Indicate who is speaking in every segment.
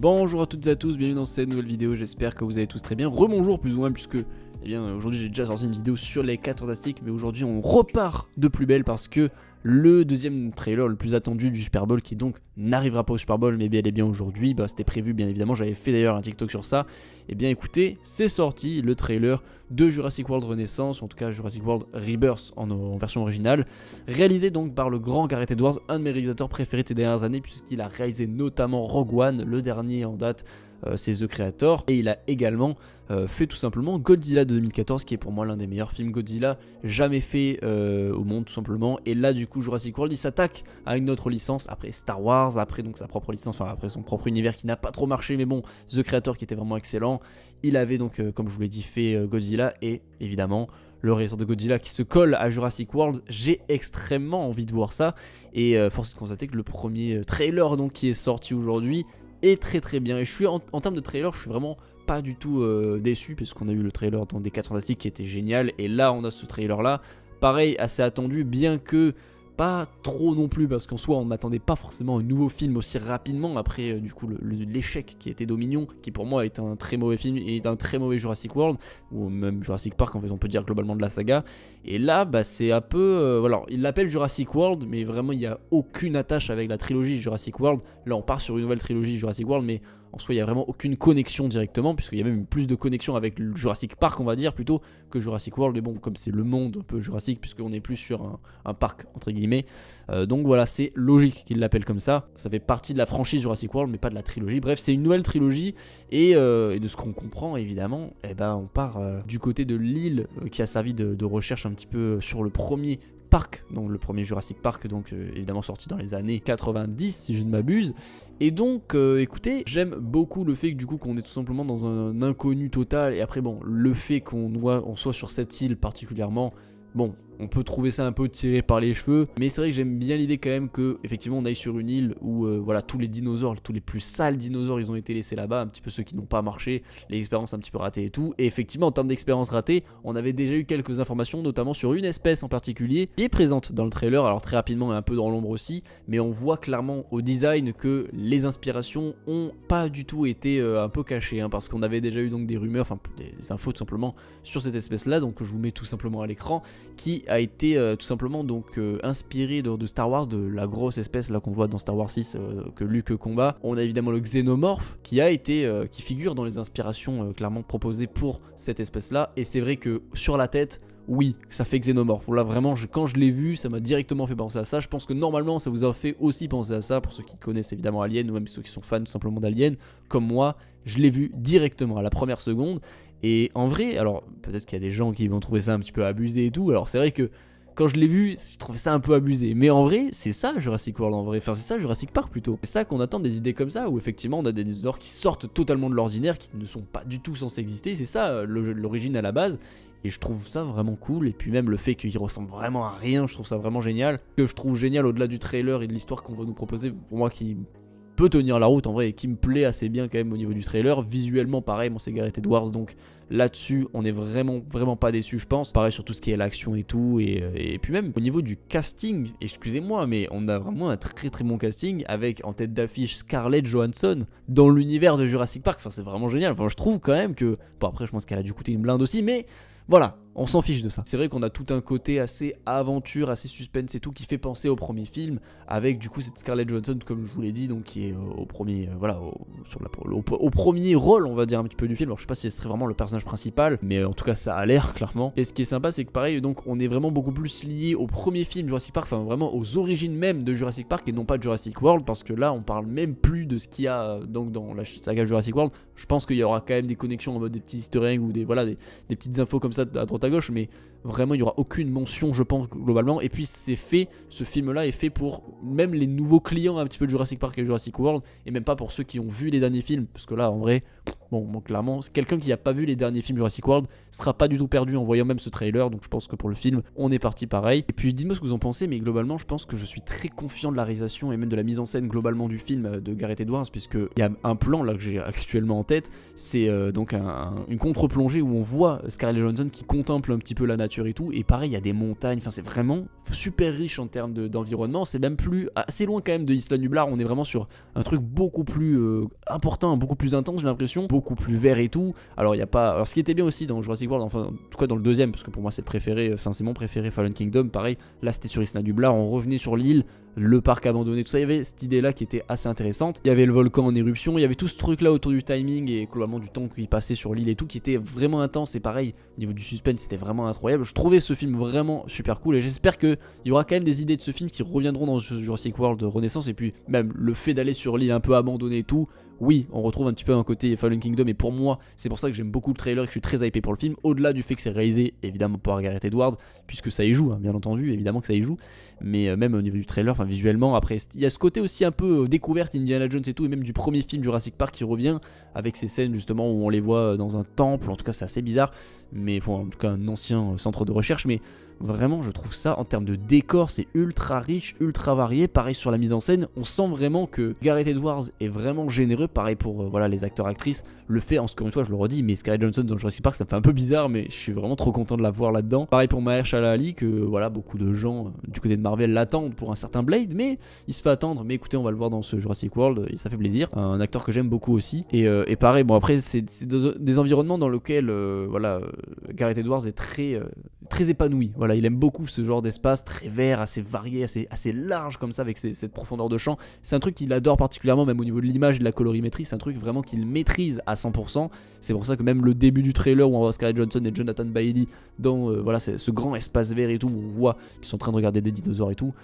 Speaker 1: Bonjour à toutes et à tous, bienvenue dans cette nouvelle vidéo, j'espère que vous allez tous très bien. Rebonjour plus ou moins puisque aujourd'hui j'ai déjà sorti une vidéo sur les 4 fantastiques, mais aujourd'hui on repart de plus belle parce que le deuxième trailer le plus attendu du Super Bowl, qui donc n'arrivera pas au Super Bowl mais bel et bien aujourd'hui, c'était prévu bien évidemment, j'avais fait d'ailleurs un TikTok sur ça. Et bien écoutez, c'est sorti le trailer de Jurassic World Renaissance, en tout cas Jurassic World Rebirth en version originale, réalisé donc par le grand Gareth Edwards, un de mes réalisateurs préférés de ces dernières années, puisqu'il a réalisé notamment Rogue One, le dernier en date, c'est The Creator, et il a également fait tout simplement Godzilla de 2014, qui est pour moi l'un des meilleurs films Godzilla jamais fait au monde tout simplement. Et là du coup Jurassic World il s'attaque à une autre licence après Star Wars, après donc sa propre licence, enfin après son propre univers qui n'a pas trop marché, mais bon, The Creator qui était vraiment excellent. Il avait donc comme je vous l'ai dit fait Godzilla, et évidemment le réalisateur de Godzilla qui se colle à Jurassic World. J'ai extrêmement envie de voir ça, et force est de constater que le premier trailer donc qui est sorti aujourd'hui est très bien. Et je suis en termes de trailer, je suis vraiment pas du tout déçu, parce qu'on a eu le trailer dans des 4 fantastiques qui était génial, et là on a ce trailer là, pareil, assez attendu, bien que pas trop non plus, parce qu'en soi on n'attendait pas forcément un nouveau film aussi rapidement après du coup l'échec qui était Dominion, qui pour moi est un très mauvais film et est un très mauvais Jurassic World, ou même Jurassic Park en fait, on peut dire globalement de la saga. Et là c'est un peu voilà, il l'appelle Jurassic World, mais vraiment il n'y a aucune attache avec la trilogie Jurassic World. Là on part sur une nouvelle trilogie Jurassic World, mais en soi il n'y a vraiment aucune connexion directement, puisqu'il y a même plus de connexion avec le Jurassic Park on va dire plutôt que Jurassic World. Mais bon, comme c'est le monde un peu Jurassic, puisqu'on est plus sur un parc entre guillemets, donc voilà, c'est logique qu'il l'appelle comme ça. Ça fait partie de la franchise Jurassic World mais pas de la trilogie. Bref, c'est une nouvelle trilogie, et de ce qu'on comprend évidemment, on part du côté de l'île qui a servi de recherche un petit peu sur le premier parc, donc le premier Jurassic Park, donc évidemment sorti dans les années 90 si je ne m'abuse. Et donc écoutez, j'aime beaucoup le fait que du coup qu'on est tout simplement dans un inconnu total, et après bon, le fait qu'on soit sur cette île particulièrement, bon, on peut trouver ça un peu tiré par les cheveux, mais c'est vrai que j'aime bien l'idée quand même que effectivement on aille sur une île où voilà, tous les dinosaures, tous les plus sales dinosaures, ils ont été laissés là-bas, un petit peu ceux qui n'ont pas marché, les expériences un petit peu ratées et tout. Et effectivement en termes d'expériences ratées, on avait déjà eu quelques informations, notamment sur une espèce en particulier qui est présente dans le trailer, alors très rapidement et un peu dans l'ombre aussi, mais on voit clairement au design que les inspirations ont pas du tout été un peu cachées, parce qu'on avait déjà eu donc des rumeurs, enfin des infos tout simplement sur cette espèce là, donc je vous mets tout simplement à l'écran, qui a été tout simplement donc inspiré de Star Wars, de la grosse espèce là qu'on voit dans Star Wars 6 que Luke combat. On a évidemment le xénomorphe qui a été qui figure dans les inspirations clairement proposées pour cette espèce là, et c'est vrai que sur la tête, oui, ça fait xénomorphe. Là vraiment, quand je l'ai vu, ça m'a directement fait penser à ça. Je pense que normalement ça vous a fait aussi penser à ça, pour ceux qui connaissent évidemment Alien, ou même ceux qui sont fans tout simplement d'Alien comme moi. Je l'ai vu directement à la première seconde. Et en vrai, alors peut-être qu'il y a des gens qui vont trouver ça un petit peu abusé et tout. Alors c'est vrai que quand je l'ai vu, je trouvais ça un peu abusé. Mais en vrai, c'est ça Jurassic World en vrai. Enfin, c'est ça Jurassic Park plutôt. C'est ça qu'on attend, des idées comme ça, où effectivement on a des dinosaures qui sortent totalement de l'ordinaire, qui ne sont pas du tout censés exister. C'est ça l'origine à la base. Et je trouve ça vraiment cool. Et puis même le fait qu'il ressemble vraiment à rien, je trouve ça vraiment génial. Ce que je trouve génial au-delà du trailer et de l'histoire qu'on va nous proposer, pour moi qui peut tenir la route en vrai, et qui me plaît assez bien quand même au niveau du trailer. Visuellement pareil, bon c'est Gareth Edwards, donc là-dessus on est vraiment pas déçu je pense. Pareil sur tout ce qui est l'action et tout, et puis même au niveau du casting, excusez-moi mais on a vraiment un très bon casting, avec en tête d'affiche Scarlett Johansson dans l'univers de Jurassic Park. Enfin c'est vraiment génial, enfin je trouve quand même que, bon après je pense qu'elle a dû coûter une blinde aussi, mais voilà, on s'en fiche de ça. C'est vrai qu'on a tout un côté assez aventure, assez suspense et tout, qui fait penser au premier film, avec du coup cette Scarlett Johansson, comme je vous l'ai dit, donc qui est au premier, voilà, au premier rôle, on va dire un petit peu du film. Alors je sais pas si ce serait vraiment le personnage principal, mais en tout cas ça a l'air clairement. Et ce qui est sympa, c'est que pareil, donc on est vraiment beaucoup plus lié au premier film Jurassic Park, enfin vraiment aux origines même de Jurassic Park, et non pas de Jurassic World, parce que là on parle même plus de ce qu'il y a donc dans la saga Jurassic World. Je pense qu'il y aura quand même des connexions en mode des petits easter eggs ou des petites infos comme ça à droite à gauche, mais vraiment il n'y aura aucune mention je pense globalement. Et puis c'est fait, ce film là est fait pour même les nouveaux clients un petit peu de Jurassic Park et Jurassic World, et même pas pour ceux qui ont vu les derniers films, parce que là en vrai Bon, clairement, quelqu'un qui n'a pas vu les derniers films Jurassic World sera pas du tout perdu en voyant même ce trailer, donc je pense que pour le film, on est parti pareil. Et puis dites-moi ce que vous en pensez, mais globalement, je pense que je suis très confiant de la réalisation et même de la mise en scène globalement du film de Gareth Edwards, puisqu'il y a un plan là que j'ai actuellement en tête, c'est donc une contre-plongée où on voit Scarlett Johansson qui contemple un petit peu la nature et tout, et pareil, il y a des montagnes, enfin c'est vraiment super riche en termes d'environnement, c'est même plus assez loin quand même de Isla Nublar, on est vraiment sur un truc beaucoup plus important, beaucoup plus intense j'ai l'impression, beaucoup plus vert et tout. Alors il y a pas, alors ce qui était bien aussi dans Jurassic World, enfin en tout cas dans le deuxième, parce que pour moi c'est le préféré, enfin c'est mon préféré, Fallen Kingdom, pareil, là c'était sur Isla Nublar, on revenait sur l'île, le parc abandonné, tout ça, il y avait cette idée là qui était assez intéressante, il y avait le volcan en éruption, il y avait tout ce truc là autour du timing et globalement du temps qu'il passait sur l'île et tout qui était vraiment intense, et pareil, au niveau du suspense c'était vraiment incroyable. Je trouvais ce film vraiment super cool et j'espère qu'il y aura quand même des idées de ce film qui reviendront dans Jurassic World Renaissance, et puis même le fait d'aller sur l'île un peu abandonnée et tout. Oui, on retrouve un petit peu un côté Fallen Kingdom, et pour moi, c'est pour ça que j'aime beaucoup le trailer et que je suis très hypé pour le film, au-delà du fait que c'est réalisé évidemment par Gareth Edwards, puisque ça y joue, hein, bien entendu, évidemment que ça y joue, mais même au niveau du trailer, enfin visuellement, après, il y a ce côté aussi un peu découverte Indiana Jones et tout, et même du premier film Jurassic Park qui revient, avec ces scènes justement où on les voit dans un temple, en tout cas c'est assez bizarre, mais bon, en tout cas un ancien centre de recherche, mais vraiment je trouve ça en termes de décor c'est ultra riche, ultra varié, pareil sur la mise en scène, on sent vraiment que Gareth Edwards est vraiment généreux, pareil pour voilà les acteurs actrices, le fait, encore une fois je le redis, mais Scarlett Johansson dans Jurassic Park ça me fait un peu bizarre, mais je suis vraiment trop content de la voir là-dedans. Pareil pour Mahershala Ali, que voilà beaucoup de gens du côté de Marvel l'attendent pour un certain Blade, mais il se fait attendre, mais écoutez on va le voir dans ce Jurassic World et ça fait plaisir, un acteur que j'aime beaucoup aussi, et pareil, bon après c'est des environnements dans lesquels voilà Gareth Edwards est très épanoui, voilà, il aime beaucoup ce genre d'espace très vert, assez varié, assez large comme ça, avec cette profondeur de champ. C'est un truc qu'il adore particulièrement, même au niveau de l'image et de la colorimétrie, c'est un truc vraiment qu'il maîtrise à 100%. C'est pour ça que même le début du trailer où on voit Scarlett Johansson et Jonathan Bailey dans voilà, ce grand espace vert et tout, où on voit qu'ils sont en train de regarder des dinosaures et tout.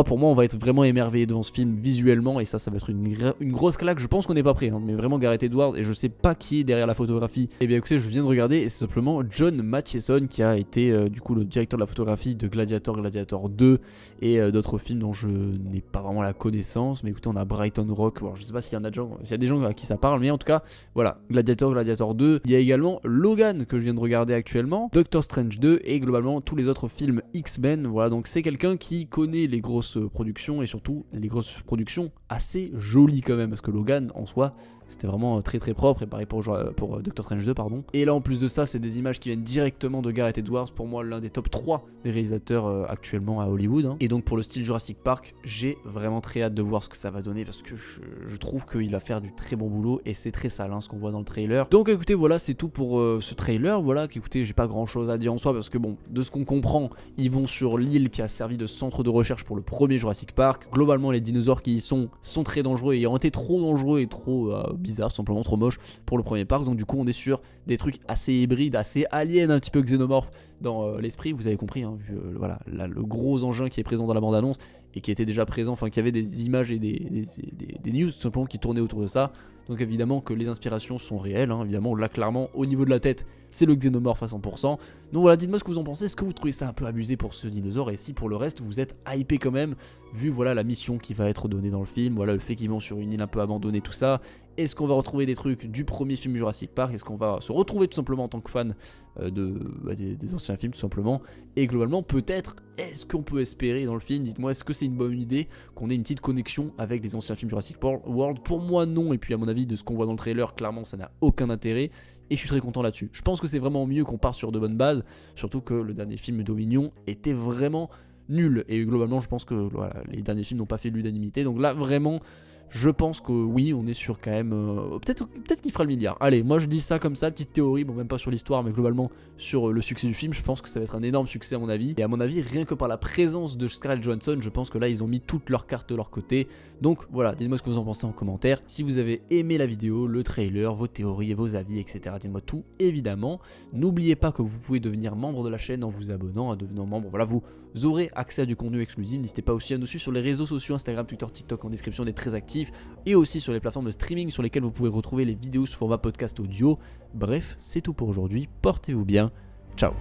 Speaker 1: Pour moi, on va être vraiment émerveillé devant ce film visuellement, et ça va être une grosse claque. Je pense qu'on n'est pas prêt, hein, mais vraiment Gareth Edwards, et je sais pas qui est derrière la photographie. Et bien écoutez, je viens de regarder, et c'est simplement John Mathieson qui a été du coup le directeur de la photographie de Gladiator 2 et d'autres films dont je n'ai pas vraiment la connaissance. Mais écoutez, on a Brighton Rock, alors, je sais pas s'il y a des gens à qui ça parle, mais en tout cas, voilà, Gladiator 2. Il y a également Logan que je viens de regarder actuellement, Doctor Strange 2 et globalement tous les autres films X-Men. Voilà, donc c'est quelqu'un qui connaît les grosses productions, et surtout les grosses productions assez jolies quand même, parce que Logan en soi c'était vraiment très très propre, et pareil pour Doctor Strange 2 pardon. Et là en plus de ça c'est des images qui viennent directement de Gareth Edwards, pour moi l'un des top 3 des réalisateurs actuellement à Hollywood, hein. Et donc pour le style Jurassic Park, j'ai vraiment très hâte de voir ce que ça va donner, parce que je trouve qu'il va faire du très bon boulot, et c'est très sale hein, ce qu'on voit dans le trailer. Donc écoutez, voilà, c'est tout pour ce trailer. Voilà, qu'écoutez, j'ai pas grand chose à dire en soi, parce que bon, de ce qu'on comprend, ils vont sur l'île qui a servi de centre de recherche pour le premier Jurassic Park. Globalement les dinosaures qui y sont très dangereux, et ont été trop dangereux et trop bizarre, tout simplement trop moche pour le premier parc. Donc du coup on est sur des trucs assez hybrides, assez aliens, un petit peu xénomorphes dans l'esprit, vous avez compris hein, vu voilà, là, le gros engin qui est présent dans la bande annonce et qui était déjà présent, enfin qui avait des images et des news tout simplement qui tournaient autour de ça. Donc évidemment que les inspirations sont réelles, hein, évidemment là clairement au niveau de la tête c'est le xénomorphe à 100%. Donc voilà, dites-moi ce que vous en pensez, est-ce que vous trouvez ça un peu abusé pour ce dinosaure, et si pour le reste vous êtes hypé quand même, vu voilà la mission qui va être donnée dans le film, voilà le fait qu'ils vont sur une île un peu abandonnée, tout ça. Est-ce qu'on va retrouver des trucs du premier film Jurassic Park, est-ce qu'on va se retrouver tout simplement en tant que fan des anciens films tout simplement, et globalement peut-être est-ce qu'on peut espérer dans le film, dites-moi, est-ce que c'est une bonne idée qu'on ait une petite connexion avec les anciens films Jurassic World? Pour moi non, et puis à mon avis de ce qu'on voit dans le trailer, clairement ça n'a aucun intérêt, et je suis très content là-dessus. Je pense que c'est vraiment mieux qu'on parte sur de bonnes bases, surtout que le dernier film Dominion était vraiment nul, et globalement je pense que voilà, les derniers films n'ont pas fait l'unanimité, donc là vraiment je pense que oui, on est sur quand même peut-être qu'il fera le milliard. Allez, moi je dis ça comme ça, petite théorie, bon même pas sur l'histoire, mais globalement sur le succès du film. Je pense que ça va être un énorme succès à mon avis. Et à mon avis, rien que par la présence de Scarlett Johansson, je pense que là ils ont mis toutes leurs cartes de leur côté. Donc voilà, dites-moi ce que vous en pensez en commentaire. Si vous avez aimé la vidéo, le trailer, vos théories et vos avis, etc. Dites-moi tout évidemment. N'oubliez pas que vous pouvez devenir membre de la chaîne en vous abonnant, en devenant membre. Voilà, vous aurez accès à du contenu exclusif. N'hésitez pas aussi à nous suivre sur les réseaux sociaux, Instagram, Twitter, TikTok en description, on est très actifs, et aussi sur les plateformes de streaming sur lesquelles vous pouvez retrouver les vidéos sous format podcast audio. Bref, c'est tout pour aujourd'hui, portez-vous bien, ciao.